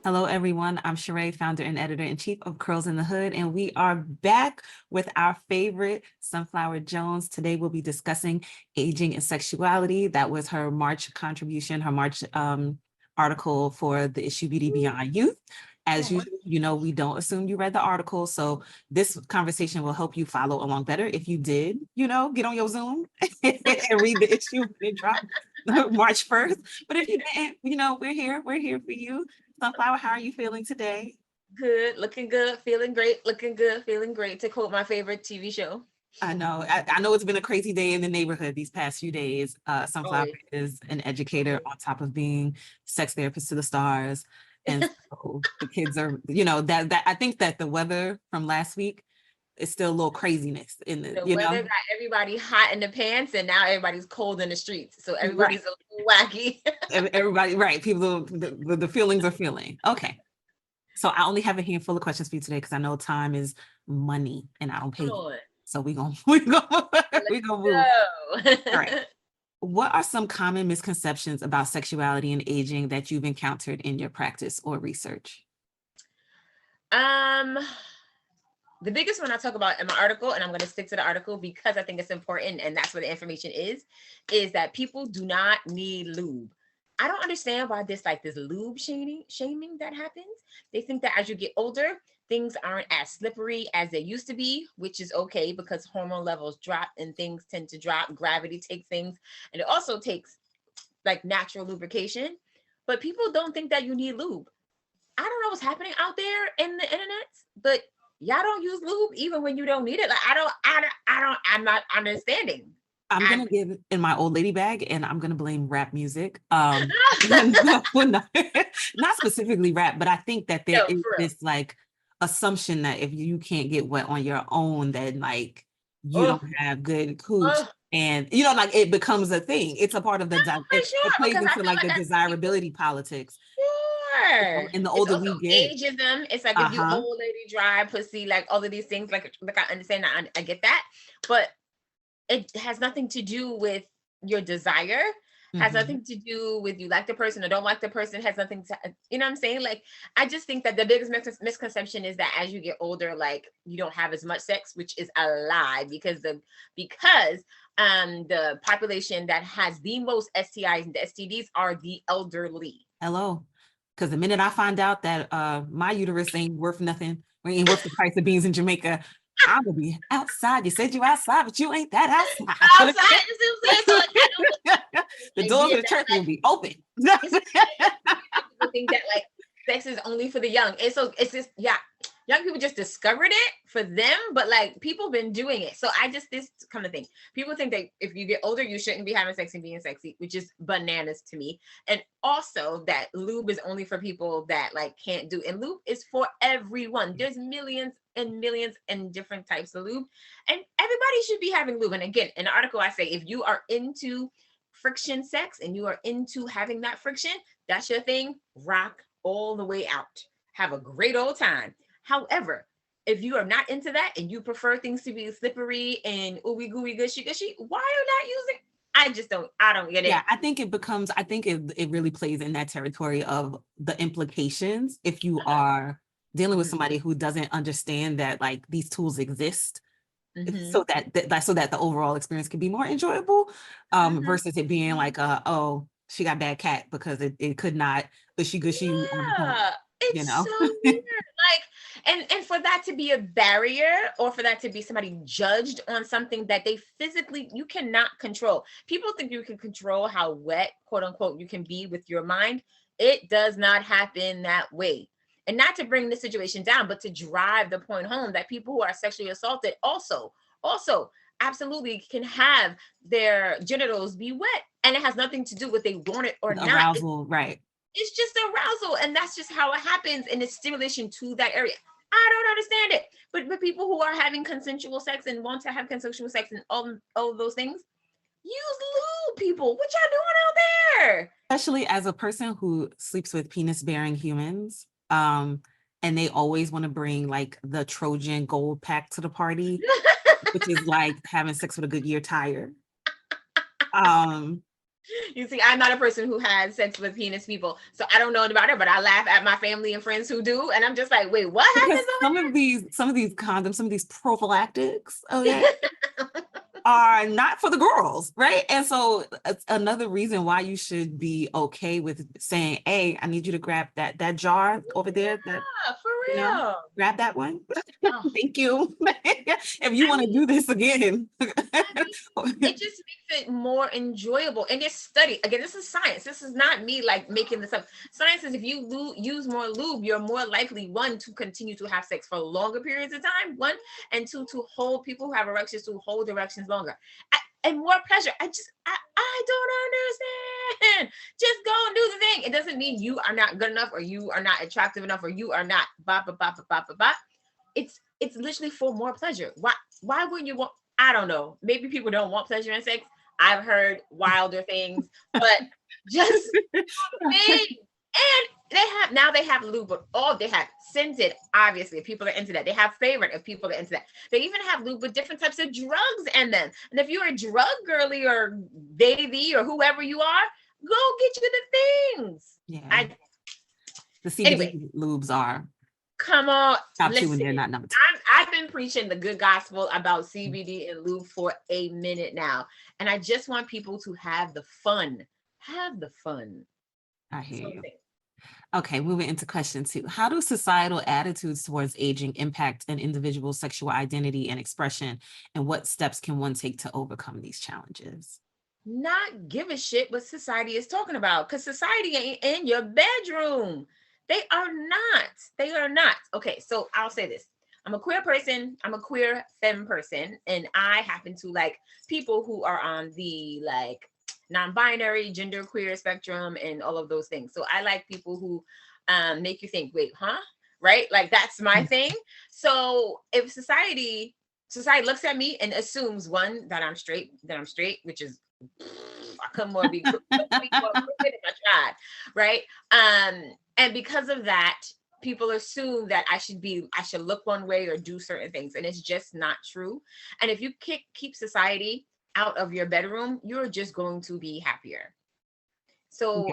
Hello, everyone. I'm Sheree, founder and editor-in-chief of Curls in the Hood, and we are back with our favorite, Sunflower Jones. Today, we'll be discussing aging and sexuality. That was her March contribution, her March article for the issue Beauty Beyond Youth. As usual, you know, we don't assume you read the article, so this conversation will help you follow along better. If you did, you know, get on your Zoom and read the issue when it dropped March 1st. But if you didn't, you know, we're here for you. Sunflower, how are you feeling today? Good, looking good, feeling great, looking good, feeling great, to quote my favorite TV show. I know. I know it's been a crazy day in the neighborhood these past few days. Sunflower Always. is an educator on top of being sex therapist to the stars. And so the kids are, you know, that I think that the weather from last week is still a little craziness in the, The you weather know. got everybody hot in the pants, and now everybody's cold in the streets. So Right. everybody's a little wacky. Everybody, right. People, the feelings are feeling. Okay. So I only have a handful of questions for you today because I know time is money and I don't pay Come you. on. So we gonna move. Go. All right. What are some common misconceptions about sexuality and aging that you've encountered in your practice or research? The biggest one I talk about in my article, and I'm going to stick to the article because I think it's important, and that's where the information is that people do not need lube. I don't understand why this lube shaming that happens. They think that as you get older, things aren't as slippery as they used to be, which is okay because hormone levels drop and things tend to drop. Gravity takes things, and it also takes like natural lubrication. But people don't think that you need lube. I don't know what's happening out there in the internet, but y'all don't use lube even when you don't need it. Like I'm not understanding. I'm gonna give in my old lady bag, and I'm gonna blame rap music. Not specifically rap, but I think that there is this like assumption that if you can't get wet on your own, then like you don't have good cooch, and you know, like it becomes a thing. It's a part of the it plays into like the desirability politics. Sure. And the It's older also we get, ageism. It's like if you old lady dry pussy, like all of these things, like I understand that, I get that, but it has nothing to do with your desire, has nothing to do with you like the person or don't like the person, has nothing to, you know what I'm saying? Like, I just think that the biggest misconception is that as you get older, like you don't have as much sex, which is a lie because the population that has the most STIs and STDs are the elderly. Hello. Because the minute I find out that my uterus ain't worth nothing, ain't worth the price of beans in Jamaica, I'm gonna be outside. You said you outside, but you ain't that outside. Outside, the doors of the church will be open. People think that like sex is only for the young. And so it's just, young people just discovered it for them, but like people been doing it. So this kind of thing. People think that if you get older, you shouldn't be having sex and being sexy, which is bananas to me. And also that lube is only for people that like can't do, and lube is for everyone. There's millions and millions and different types of lube, and everybody should be having lube. And again, in the article, I say, if you are into friction sex and you are into having that friction, that's your thing, rock all the way out. Have a great old time. However, if you are not into that and you prefer things to be slippery and ooey gooey gushy gushy, why are you not using? I don't get it. Yeah, I think it really plays in that territory of the implications if you are dealing with somebody who doesn't understand that like these tools exist. So that the overall experience can be more enjoyable, versus it being like oh, she got bad cat because it could not gushy on the phone, it's you know. so weird. Like, and for that to be a barrier, or for that to be somebody judged on something that they physically, you cannot control. People think you can control how wet, quote unquote, you can be with your mind. It does not happen that way. And not to bring the situation down, but to drive the point home that people who are sexually assaulted also absolutely can have their genitals be wet. And it has nothing to do with they want it or not. Arousal, right. It's just arousal. And that's just how it happens. And it's stimulation to that area. I don't understand it. But people who are having consensual sex and want to have consensual sex and all of those things, Use lube, people. What y'all doing out there? Especially as a person who sleeps with penis bearing humans, and they always want to bring like the Trojan gold pack to the party, which is like having sex with a Goodyear tire. You see, I'm not a person who has sex with penis people, so I don't know about it, but I laugh at my family and friends who do, and I'm just like, wait, what happens? Some of these condoms, some of these prophylactics, okay, are not for the girls, right? And so it's another reason why you should be okay with saying, hey, I need you to grab that jar over there. That, for real. Grab that one. Oh. Thank you. If you want to do this again. It just makes it more enjoyable. And it's studied. Again, this is science. This is not me like making this up. Science is if you use more lube, you're more likely, one, to continue to have sex for longer periods of time, one, and two, to hold people who have erections to hold erections longer. And more pleasure. I don't understand. Just go and do the thing. It doesn't mean you are not good enough or you are not attractive enough or you are not It's literally for more pleasure. Why wouldn't you want? I don't know. Maybe people don't want pleasure in sex. I've heard wilder things, but just thing. And they have lube, but they have scented, obviously, if people are into that. They have favorite if people are into that. They even have lube with different types of drugs in them. And if you're a drug girly or baby or whoever you are, go get you the things. Yeah. The CBD lubes are. Come on. Top two and they're not number two. I've been preaching the good gospel about CBD and lube for a minute now. And I just want people to have the fun. Have the fun. I hear you. Okay, moving into question 2. How do societal attitudes towards aging impact an individual's sexual identity and expression? And what steps can one take to overcome these challenges? Not give a shit what society is talking about, because society ain't in your bedroom. They are not. Okay, so I'll say this. I'm a queer person. I'm a queer femme person. And I happen to like people who are on the like non-binary, gender queer spectrum and all of those things. So I like people who make you think, wait, huh? Right? Like that's my thing. So if society looks at me and assumes, one, that I'm straight, which is I couldn't more be crooked if I tried, right? And because of that, people assume that I should look one way or do certain things, and it's just not true. And if you keep society out of your bedroom, you're just going to be happier. So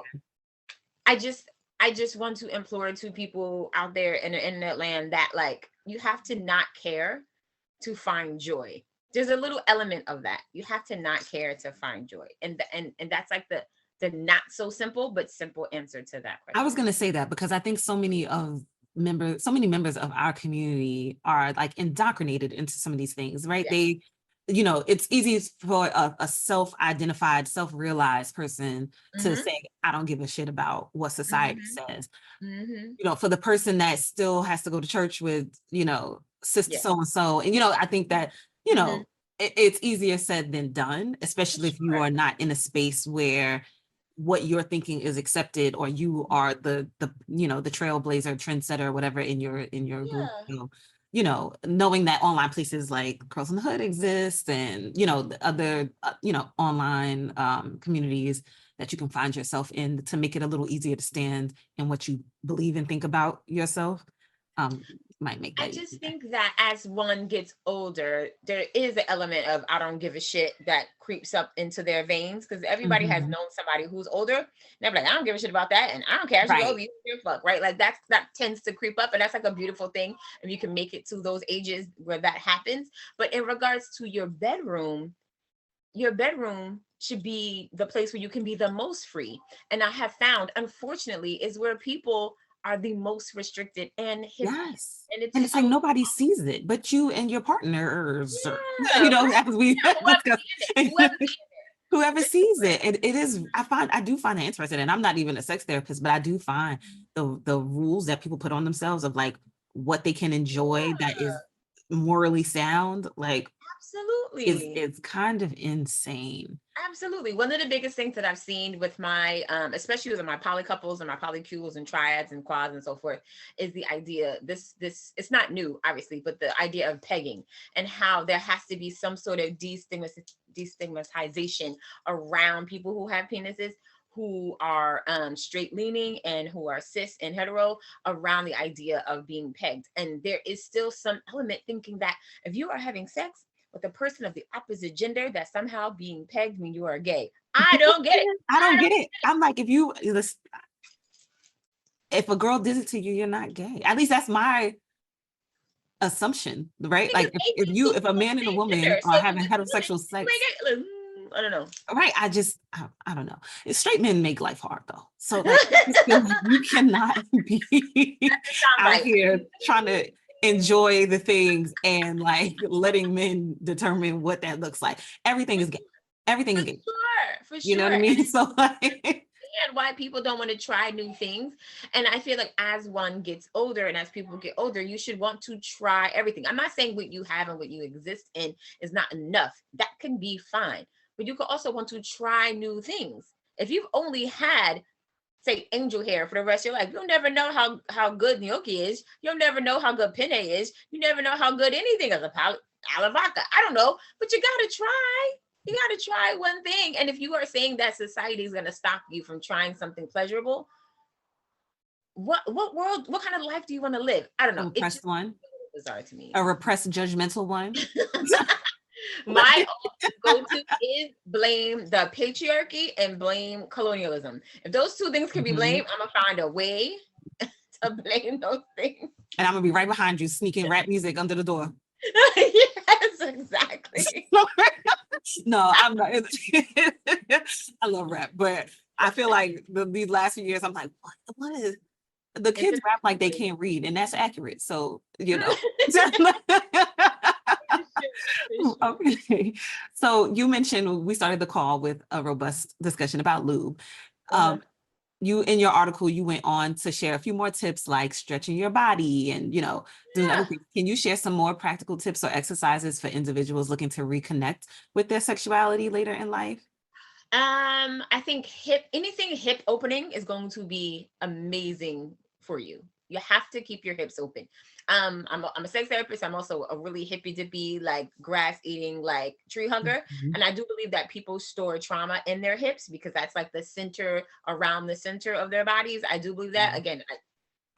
I just want to implore to people out there in the internet land that like you have to not care to find joy. There's a little element of that. You have to not care to find joy. And that's like the not so simple, but simple answer to that question. I was going to say that because I think so many members of our community are like indoctrinated into some of these things, right? Yeah. They, it's easy for a self-identified, self-realized person to say, I don't give a shit about what society says. For the person that still has to go to church with, sister so-and-so. And, I think that, it's easier said than done, especially if you are not in a space where what you're thinking is accepted, or you are the trailblazer, trendsetter, whatever in your group. So, knowing that online places like Girls in the Hood exist and, the other, online communities that you can find yourself in to make it a little easier to stand in what you believe and think about yourself. Might make that I just think that as one gets older, there is an element of I don't give a shit that creeps up into their veins, because everybody has known somebody who's older. And they're like, I don't give a shit about that, and I don't care. I should go, you give a fuck, right? Like that tends to creep up, and that's like a beautiful thing if you can make it to those ages where that happens. But in regards to your bedroom should be the place where you can be the most free. And I have found, unfortunately, is where people are the most restricted and yes, and it's like nobody sees it but you and your partners, as we whoever sees it. And it is, I do find it interesting, and I'm not even a sex therapist, but I do find the rules that people put on themselves of like what they can enjoy that is morally sound, like Absolutely. is kind of insane. Absolutely. One of the biggest things that I've seen with my, especially with my poly couples and my polycules and triads and quads and so forth, is the idea, this, it's not new, obviously, but the idea of pegging and how there has to be some sort of destigmatization around people who have penises, who are straight leaning and who are cis and hetero, around the idea of being pegged. And there is still some element thinking that if you are having sex with a person of the opposite gender, that somehow being pegged means you are gay. I don't get it. I don't get it. I'm like, if a girl did it to you, you're not gay. At least that's my assumption, right? Like if a man and a woman are having heterosexual sex, I don't know. right? I don't know. Straight men make life hard though. So like, you cannot be out here trying to enjoy the things and like letting men determine what that looks like. Everything is gay. Everything is gay. For sure. You know what I mean? So like, and why people don't want to try new things. And I feel like as one gets older and as people get older, you should want to try everything. I'm not saying what you have and what you exist in is not enough. That can be fine. But you could also want to try new things. If you've only had, say, angel hair for the rest of your life, you'll never know how good gnocchi is. You'll never know how good penne is. You never know how good anything is. Alavaca. I don't know. But you got to try. You got to try one thing. And if you are saying that society is going to stop you from trying something pleasurable, what kind of life do you want to live? I don't know. It's just one. Bizarre to me. A repressed, judgmental one. My go-to is blame the patriarchy and blame colonialism. If those two things can be blamed, I'm gonna find a way to blame those things. And I'm gonna be right behind you, sneaking rap music under the door. Yes, exactly. No, I'm not. I love rap, but I feel like these last few years, I'm like, what is the kids rap like they can't read, and that's accurate. So you know. Okay. So you mentioned we started the call with a robust discussion about lube. You in your article, you went on to share a few more tips like stretching your body and doing other things. Can you share some more practical tips or exercises for individuals looking to reconnect with their sexuality later in life? I think anything hip opening is going to be amazing for you. You have to keep your hips open. I'm a sex therapist. I'm also a really hippy dippy, like grass eating, like tree hugger. And I do believe that people store trauma in their hips because that's like the center, around the center of their bodies. I do believe that. Again,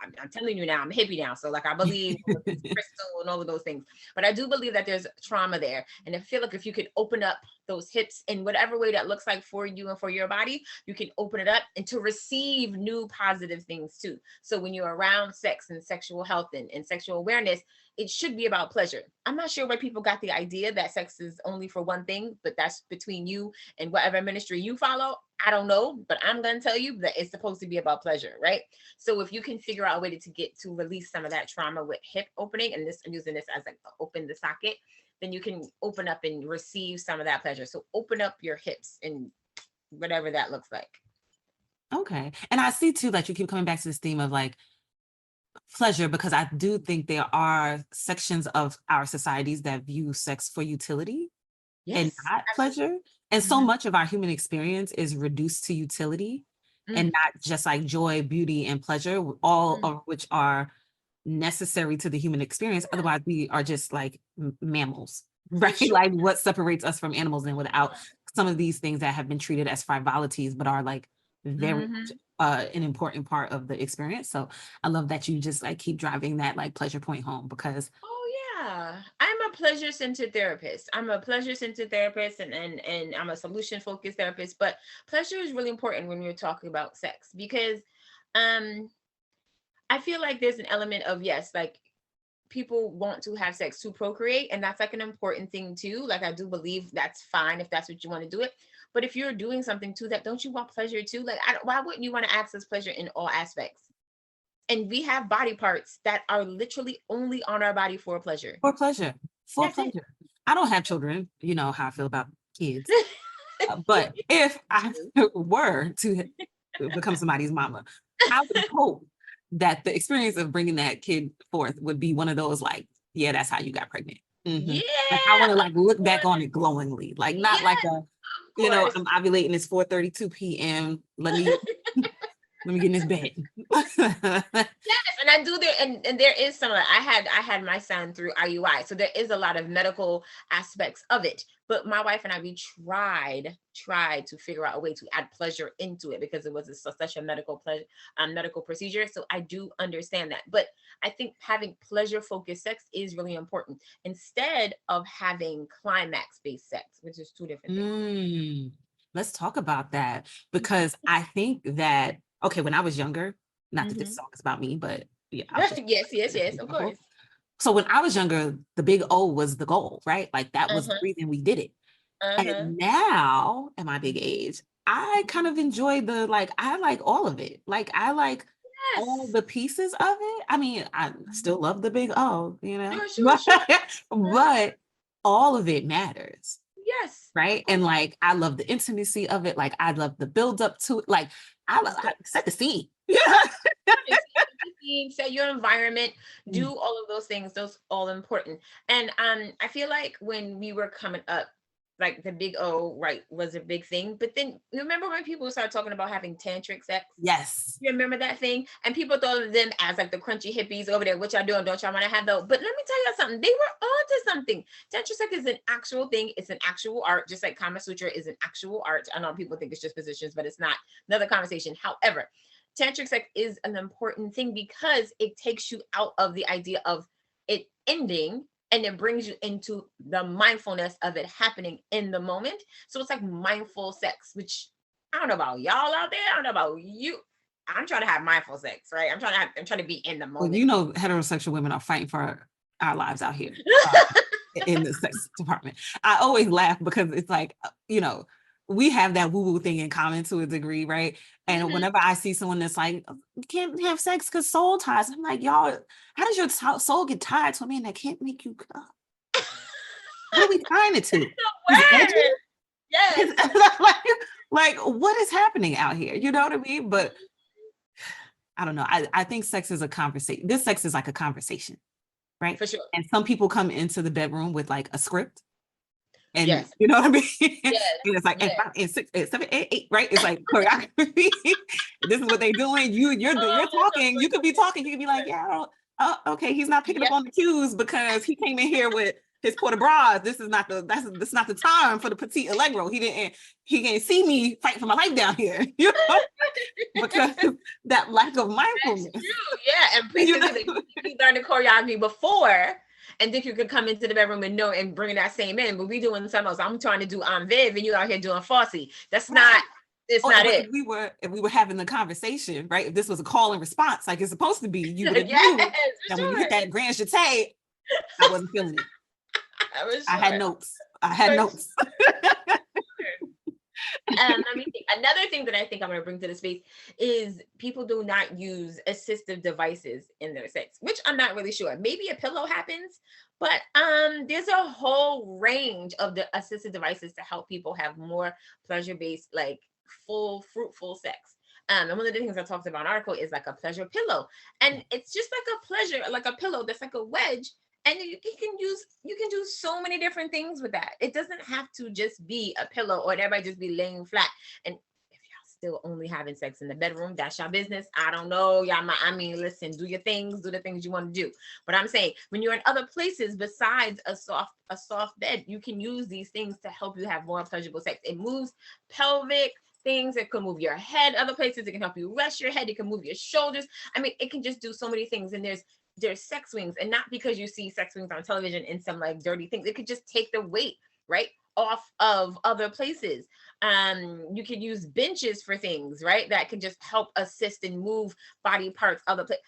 I'm telling you now, I'm a hippie now. So like, I believe crystal and all of those things, but I do believe that there's trauma there. And I feel like if you could open up those hips in whatever way that looks like for you and for your body, you can open it up and to receive new positive things too. So when you're around sex and sexual health and sexual awareness, it should be about pleasure. I'm not sure where people got the idea that sex is only for one thing, but that's between you and whatever ministry you follow. I don't know, but I'm going to tell you that it's supposed to be about pleasure, right? So if you can figure out a way to release some of that trauma with hip opening, and I'm using this as like open the socket, then you can open up and receive some of that pleasure. So open up your hips and whatever that looks like. Okay. And I see too that you keep coming back to this theme of like pleasure, because I do think there are sections of our societies that view sex for utility and not pleasure. And so much of our human experience is reduced to utility and not just like joy, beauty, and pleasure, all of which are necessary to the human experience. Otherwise, we are just like mammals, right? Sure. Like what separates us from animals, and without some of these things that have been treated as frivolities, but are like very an important part of the experience. So I love that you just like keep driving that like pleasure point home, because I'm a pleasure-centered therapist. I'm a pleasure-centered therapist and I'm a solution-focused therapist, but pleasure is really important when you're talking about sex, because I feel like there's an element of, yes, like people want to have sex to procreate, and that's like an important thing too. Like I do believe that's fine if that's what you want to do it. But if you're doing something to that, don't you want pleasure too? Like, why wouldn't you want to access pleasure in all aspects? And we have body parts that are literally only on our body for pleasure. For pleasure. For That's pleasure. It. I don't have children. You know how I feel about kids. But if I were to become somebody's mama, I would hope that the experience of bringing that kid forth would be one of those like, yeah, that's how you got pregnant. Mhm. Like I Yeah, want to like of look back on course. it glowingly, like not Yes, like a, of course. I'm ovulating. It's 4:32 p.m. Let me get in this bed. Yes, and I do there, and there is some of that. I had my son through IUI, so there is a lot of medical aspects of it. But my wife and I, we tried to figure out a way to add pleasure into it because it was such a medical pleasure, medical procedure. So I do understand that. But I think having pleasure focused sex is really important instead of having climax based sex, which is two different things. Mm, let's talk about that because I think that, okay, when I was younger, not that this Hmm. song is about me, but yeah, I'll just Yes, yes, as an yes, of example. course. So when I was younger, the big O was the goal, right? Like that was the Uh-huh. reason we did it. Uh-huh. And now at my big age, I kind of enjoy I like all of it. Like I like all Yes. the pieces of it. I mean, I still love the big O, Sure, sure, but sure. but all of it matters, Yes, of right? And course. like I love the intimacy of it. Like I love the build up to it. Like Of I course. set the scene. Right, set the scene, set your environment, do Mm. all of those things. Those all important. And I feel like when we were coming up, like the big O, right, was a big thing. But then you remember when people started talking about having tantric sex? Yes. You remember that thing? And people thought of them as like the crunchy hippies over there. What y'all doing? Don't y'all want to have those? But let me tell you something. They were onto something. Tantric sex is an actual thing. It's an actual art, just like Kama Sutra is an actual art. I know people think it's just positions, but it's not. Another conversation. However, tantric sex is an important thing because it takes you out of the idea of it ending and it brings you into the mindfulness of it happening in the moment. So it's like mindful sex, which I don't know about y'all out there. I don't know about you. I'm trying to have mindful sex, right? I'm trying to be in the Well, moment. heterosexual women are fighting for our lives out here in the sex department. I always laugh because it's like, we have that woo-woo thing in common to a degree, right? And Mhm. whenever I see someone that's like, you can't have sex because soul ties, I'm like, y'all, how does your soul get tied to a man that can't make you come? What are we tying it to? His edges? Word. Yes. like, like, what is happening out here? You know what I mean? But I don't know. I think sex is a conversation. This sex is like a conversation, right? For sure. And some people come into the bedroom with like a script, and Yes. you know what I mean? And Yes. it's like and Yes. 5 and 6 and 7 and 8, right? It's like choreography. This is what they're doing. You're talking. You could be talking. You could be like, yeah, okay, he's not picking Yeah. up on the cues because he came in here with his port de bras. This is not the time for the petite allegro. He didn't see me fight for my life down here, because that lack of That's mindfulness. true. Yeah. And please You know? consider you learned the choreography before and think you could come into the bedroom and know and bring that same in. But we doing something else. I'm trying to do Viv and you out here doing Fosse. That's not, Right. it's Oh, not but it. if we were having the conversation, right? If this was a call and response like it's supposed to be, you would have Yes, knew for that when you hit sure. that grand jeté, I wasn't feeling it. For I had sure. notes. I had For notes. sure. Let me think. Another thing that I think I'm going to bring to the space is people do not use assistive devices in their sex, which I'm not really sure. Maybe a pillow happens, but there's a whole range of the assistive devices to help people have more pleasure-based, like full, fruitful sex. And one of the things I talked about in the article is like a pleasure pillow, and it's just like a pleasure, like a pillow that's like a wedge and you can do so many different things with that. It doesn't have to just be a pillow or everybody just be laying flat. And if y'all still only having sex in the bedroom, that's your business. I don't know. I mean, listen, do your things, do the things you want to do. But I'm saying when you're in other places besides a soft bed, you can use these things to help you have more pleasurable sex. It moves pelvic things. It can move your head other places. It can help you rest your head. It can move your shoulders. I mean, it can just do so many things. And there's sex swings, and not because you see sex swings on television and some like dirty things. It could just take the weight right off of other places. You could use benches for things, right? That can just help assist and move body parts other places.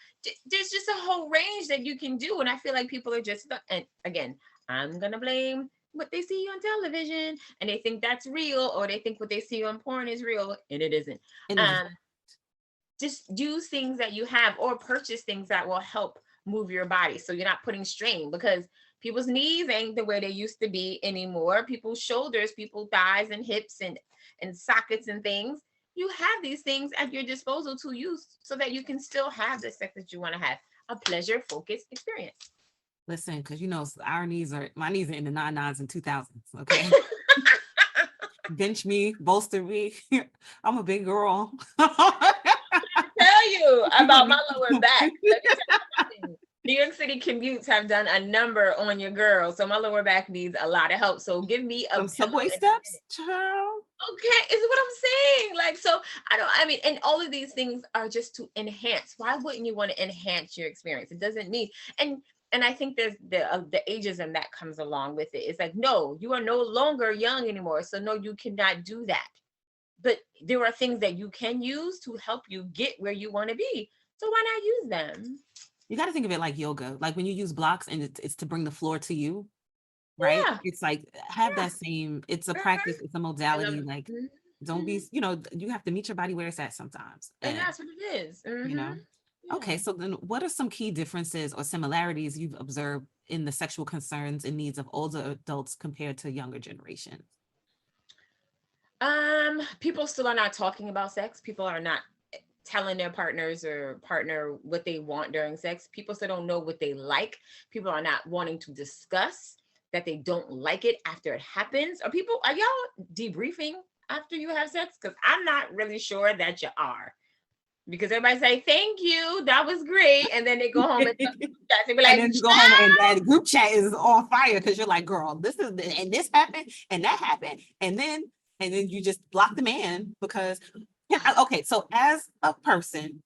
There's just a whole range that you can do, and I feel like people are just stuck. And again, I'm gonna blame what they see on television, and they think that's real, or they think what they see on porn is real, and it isn't. And it is. Um, just use things that you have or purchase things that will help move your body so you're not putting strain, because people's knees ain't the way they used to be anymore. People's shoulders, people's thighs and hips and sockets and things. You have these things at your disposal to use so that you can still have the sex that you want to have, a pleasure focused experience. Listen, because my knees are in the 99s and 2000s. Okay. Bench me, bolster me. I'm a big girl. Tell you about my lower back. Let me tell you something. New York City commutes have done a number on your girl, so my lower back needs a lot of help. So give me a Some pillow subway in a steps, minute. child. Okay, is what I'm saying. Like, so I mean, and all of these things are just to enhance. Why wouldn't you want to enhance your experience? It doesn't mean, and I think there's the ageism that comes along with it. It's like, no, you are no longer young anymore. So no, you cannot do that. But there are things that you can use to help you get where you want to be. So why not use them? You got to think of it like yoga. Like when you use blocks and it's to bring the floor to you, right? Yeah, It's like have yeah. that same, it's a Mhm. practice, it's a And modality. Like don't mhm. be, you have to meet your body where it's at sometimes. And And, that's what it is. you know, Yeah. okay. So then what are some key differences or similarities you've observed in the sexual concerns and needs of older adults compared to younger generations? People still are not talking about sex. People are not telling their partners or partner what they want during sex. People still don't know what they like. People are not wanting to discuss that they don't like it after it happens. Are y'all debriefing after you have sex? Because I'm not really sure that you are. Because everybody say, thank you, that was great. And then they go home and be And like, then you go home and the group chat is on fire because you're like, girl, and this happened and that happened. And then you just block the man because, okay, so as a person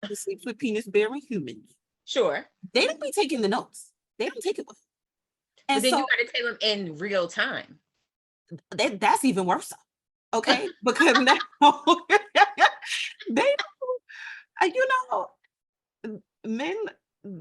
who sleeps with penis bearing humans, sure. they don't be taking the notes. They don't take it with them. But And then you so got to tell them in real time. that's even worse. Okay. Because now they, you men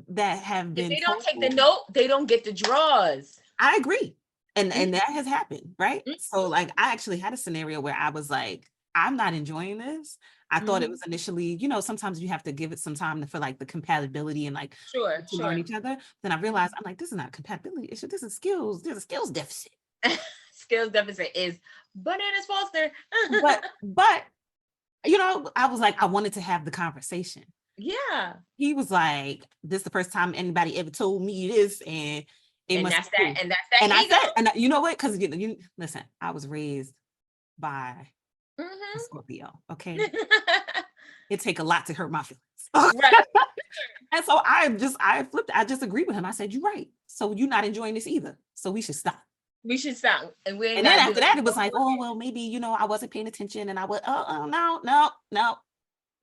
that have If been they don't told, take the note, they don't get the draws. I agree. Mhm, And that has happened, right? mhm, So like I actually had a scenario where I was like, I'm not enjoying this. I thought it mhm. was initially, sometimes you have to give it some time for like the compatibility and like Sure, to learn sure. each other. Then I realized I'm like, this is not a compatibility issue. This is skills. There's a skills deficit. Skills deficit is bananas Foster. But I was like, I wanted to have the conversation. Yeah. He was like, this is the first time anybody ever told me this, and it And must that's be that, true. and that's that And I ego. said, and you know what? Because you listen, I was raised by a Mhm. Scorpio. Okay. It take a lot to hurt my feelings. Right. And so I flipped. I just agreed with him. I said, you're right. So you're not enjoying this either. So we should stop. We should stop. And we ain't And then gotta do after it that, it no was like, more. oh, well, maybe, I wasn't paying attention and I was, oh, no, no, no.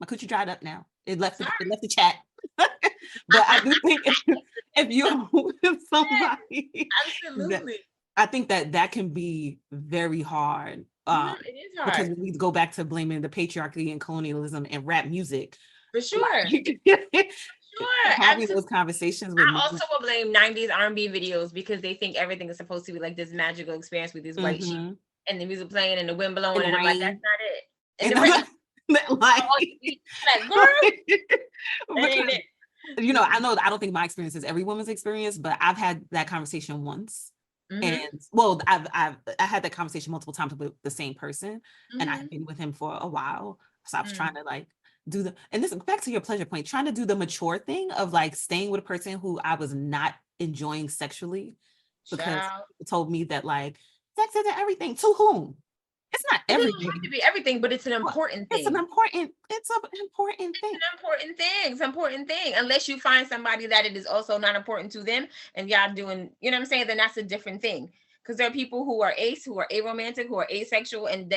My coochie dried up now. It left the chat. But I do think if you're with somebody that Absolutely. I think that can be very hard. It is Because hard. we go back to blaming the patriarchy and colonialism and rap music. For sure. Like, Sure. having Absolutely. those conversations with I men. also will blame 90s R&B videos because they think everything is supposed to be like this magical experience with these white sheep Mhm. and the music playing and the wind blowing. In the And I'm like, that's rain. not it. And And the rain, like, all you eat. Like, girl, that ain't because it. I don't think my experience is every woman's experience, but I've had that conversation once. And Mm-hmm. well, I had that conversation multiple times with the same person, and I Mm-hmm. had been with him for a while. So I was Mm. trying to like and this back to your pleasure point, trying to do the mature thing of like staying with a person who I was not enjoying sexually because Child. people told me that like sex isn't everything. To whom? It's not It doesn't have to everything. be everything, but it's an But important it's an thing. important It's thing. an important thing. It's an important thing. Unless you find somebody that it is also not important to them and y'all doing, you know what I'm saying? Then that's a different thing. Because there are people who are ace, who are aromantic, who are asexual, and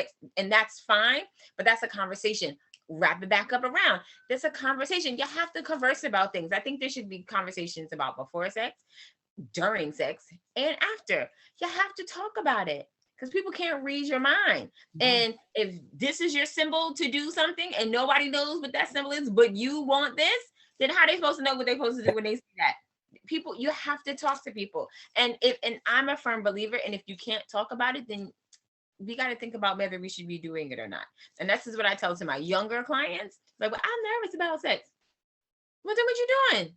that's fine. But that's a conversation. Wrap it back up around. That's a conversation. You have to converse about things. I think there should be conversations about before sex, during sex, and after. You have to talk about it because people can't read your mind. No. And if this is your symbol to do something and nobody knows what that symbol is, but you want this, then how are they supposed to know what they're supposed to do when they see that? People, you have to talk to people. And I'm a firm believer, and if you can't talk about it, then we got to think about whether we should be doing it or not. And this is what I tell to my younger clients. Like, well, I'm nervous about sex. Well, then what you doing?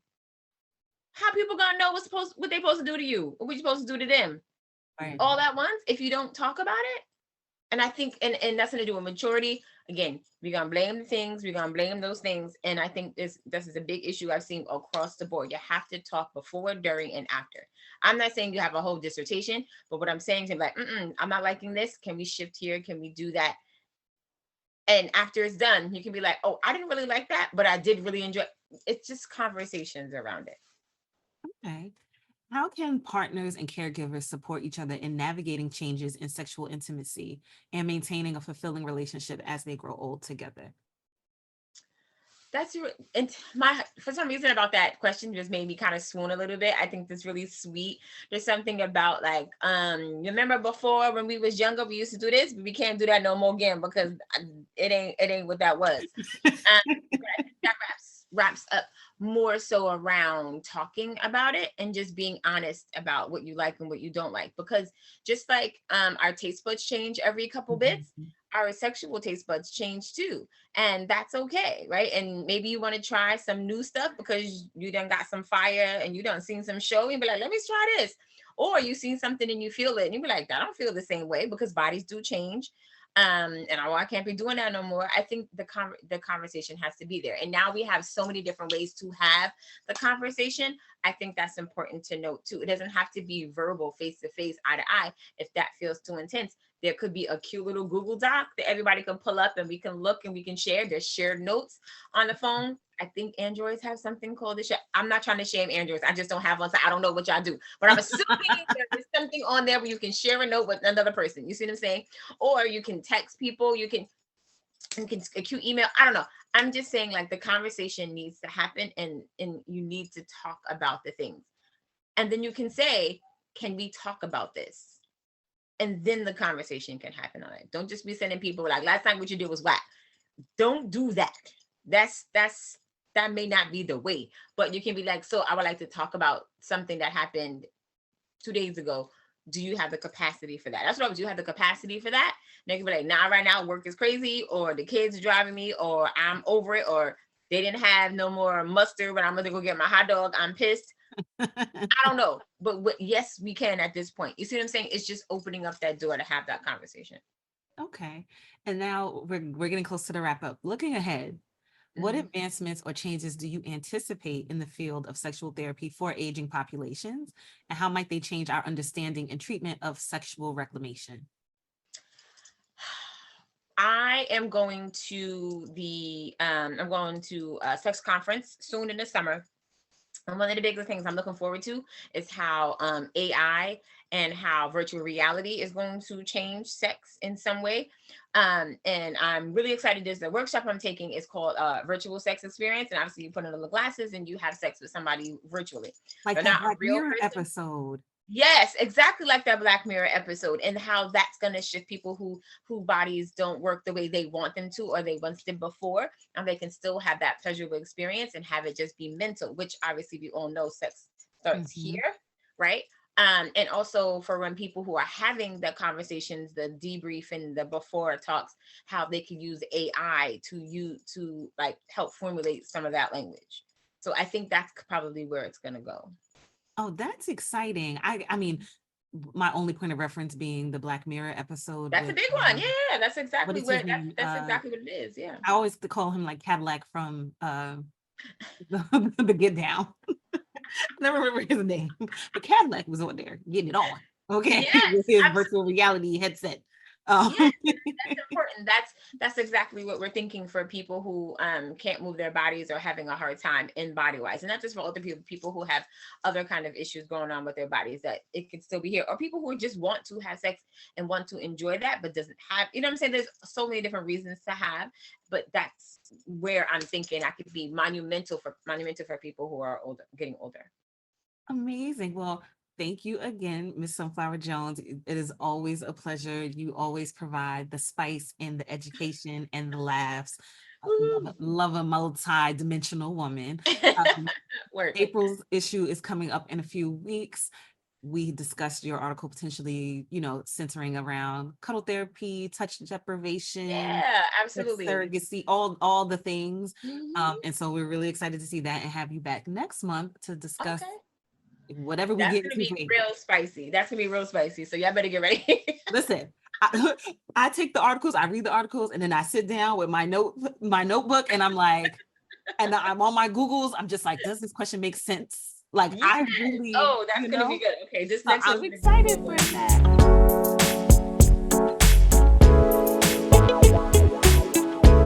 How people gonna know what they supposed to do to you or what you supposed to do to them Right. all at once if you don't talk about it? And I think, and that's gonna do with maturity. Again, we're gonna blame the things, we're gonna blame those things. And I think this is a big issue I've seen across the board. You have to talk before, during, and after. I'm not saying you have a whole dissertation, but what I'm saying is like, I'm not liking this. Can we shift here? Can we do that? And after it's done, you can be like, oh, I didn't really like that, but I did really enjoy. It's just conversations around it. Okay. How can partners and caregivers support each other in navigating changes in sexual intimacy and maintaining a fulfilling relationship as they grow old together? That's and my for some reason about that question just made me kind of swoon a little bit. I think that's really sweet. There's something about like remember before when we was younger we used to do this, but we can't do that no more again because it ain't what that was. But I think that wraps up more so around talking about it and just being honest about what you like and what you don't like, because just like our taste buds change every couple bits, Mhm. our sexual taste buds change too, and that's okay, right? And maybe you want to try some new stuff because you done got some fire and you done seen some show and be like, let me try this. Or you seen something and you feel it and you be like, I don't feel the same way, because bodies do change. And I can't be doing that no more. I think the conversation has to be there. And now we have so many different ways to have the conversation. I think that's important to note too. It doesn't have to be verbal, face to face, eye to eye. If that feels too intense, there could be a cute little Google Doc that everybody can pull up and we can look and we can share. There's shared notes on the phone. I think Androids have something called the. I'm not trying to shame Androids. I just don't have one, so I don't know what y'all do. But I'm assuming there's something on there where you can share a note with another person. You see what I'm saying? Or you can text people. You can a cute email. I don't know. I'm just saying, like, the conversation needs to happen, and you need to talk about the things, and then you can say, "Can we talk about this?" And then the conversation can happen on it. Don't just be sending people like, "Last time what you did was whack." Don't do that. That may not be the way, but you can be like, so I would like to talk about something that happened 2 days ago. Do you have the capacity for that? That's what I would do. You have the capacity for that? And they can be like, nah, right now work is crazy, or the kids are driving me, or I'm over it, or they didn't have no more mustard when I'm gonna go get my hot dog. I'm pissed. I don't know. But yes, we can at this point. You see what I'm saying? It's just opening up that door to have that conversation. Okay. And now we're getting close to the wrap up. Looking ahead, what Mhm. advancements or changes do you anticipate in the field of sexual therapy for aging populations? And how might they change our understanding and treatment of sexual reclamation? I am going to a sex conference soon in the summer. And one of the biggest things I'm looking forward to is how AI and how virtual reality is going to change sex in some way. And I'm really excited. There's a workshop I'm taking. It's called Virtual Sex Experience. And obviously, you put on the glasses and you have sex with somebody virtually. Like They're that not a Black real Mirror person. episode. Yes, exactly like that Black Mirror episode, and how that's going to shift people who bodies don't work the way they want them to, or they once did before, and they can still have that pleasurable experience and have it just be mental, which obviously we all know sex starts Mhm. here, right? And also for when people who are having the conversations, the debrief and the before talks, how they can use AI to like help formulate some of that language. So I think that's probably where it's going to go. Oh, that's exciting. I mean, my only point of reference being the Black Mirror episode That's a with big one. Yeah, that's what exactly is his what name? that's exactly what it is. Yeah. I always call him like Cadillac from the Get Down. I never remember his name, but Cadillac was on there getting it on. Okay, with Yes, his virtual absolutely. reality headset. Yes, Um, that's important. That's exactly what we're thinking for people who can't move their bodies or having a hard time in body wise, and not just for other people who have other kind of issues going on with their bodies, that it could still be here, or people who just want to have sex and want to enjoy that but doesn't have, you know what I'm saying? There's so many different reasons to have, but that's where I'm thinking I could be monumental for people who are older, getting older. Amazing. Well, thank you again, Miss Sunflower Jones. It is always a pleasure. You always provide the spice and the education and the laughs. Woo-hoo. Love a multi-dimensional woman. Um, Work. April's issue is coming up in a few weeks. We discussed your article potentially, centering around cuddle therapy, touch deprivation, Yeah, sex absolutely. surrogacy, all the things. Mhm. And so we're really excited to see that and have you back next month to discuss Okay. whatever we That's get gonna into be for April. real spicy. That's gonna be real spicy. So y'all better get ready. Listen, I take the articles, I read the articles, and then I sit down with my notebook, and I'm like, and I'm on my Googles. I'm just like, does this question make sense? Like, Yes. I really, Oh, that's gonna be good. Okay, this next I'm one's gonna be excited good. for that.